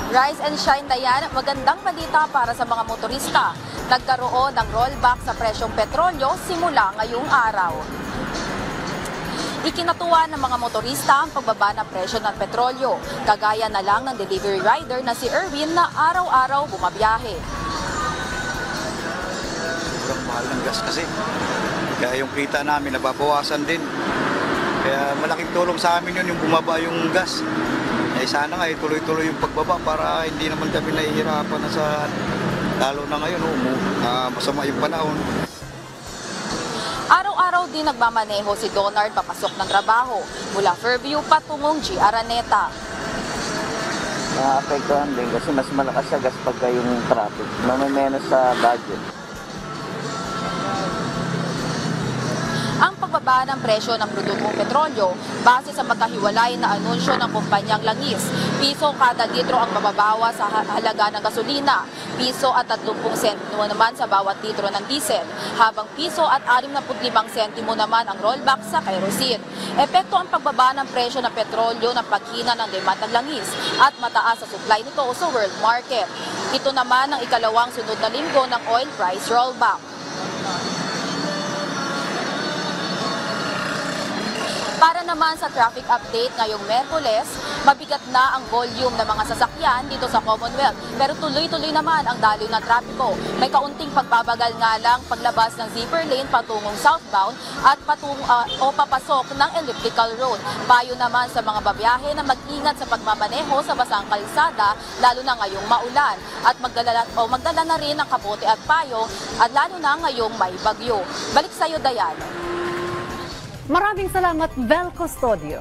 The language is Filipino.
Rise and shine na yan, magandang balita para sa mga motorista. Nagkaroon ng rollback sa presyong petrolyo simula ngayong araw. Ikinatuwa ng mga motorista ang pagbaba ng presyo ng petrolyo, kagaya na lang ng delivery rider na si Erwin na araw-araw bumabiyahe. Sobrang mahal ng gas kasi, kaya yung kita namin nababawasan din. Kaya malaking tulong sa amin yun yung bumaba yung gas. Sana nga tuloy-tuloy yung pagbaba para hindi naman kami nahihirapan na sa lalo na ngayon, masama yung panahon. Araw-araw din nagmamaneho si Donald papasok ng trabaho mula Fairview patungong G. Araneta. Naapektuhan din kasi mas malakas sa gas pagka yung traffic. Mamimenos sa budget. Ang pagbaba ng presyo ng produktong petrolyo base sa magkahiwalay na anunsyo ng kumpanyang Langis. Piso kada litro ang mababawa sa halaga ng gasolina, piso at 30 sentimo naman sa bawat litro ng diesel, habang piso at 65 sentimo naman ang rollback sa kerosene. Epekto ang pagbaba ng presyo ng petrolyo ng paghina ng demand ng Langis at mataas sa supply nito sa world market. Ito naman ang ikalawang sunod na linggo ng oil price rollback. Para naman sa traffic update ngayong Miyerkules, mabigat na ang volume ng mga sasakyan dito sa Commonwealth. Pero tuloy-tuloy naman ang daloy ng trapiko. May kaunting pagbabagal nga lang paglabas ng zipper lane patungong southbound at papasok ng elliptical road. Payo naman sa mga babiyahe na mag-ingat sa pagmamaneho sa basang kalsada, lalo na ngayong maulan. At magdala na rin ng kapote at payo, at lalo na ngayong may bagyo. Balik sa iyo, Dayan. Maraming salamat, Vel Custodio.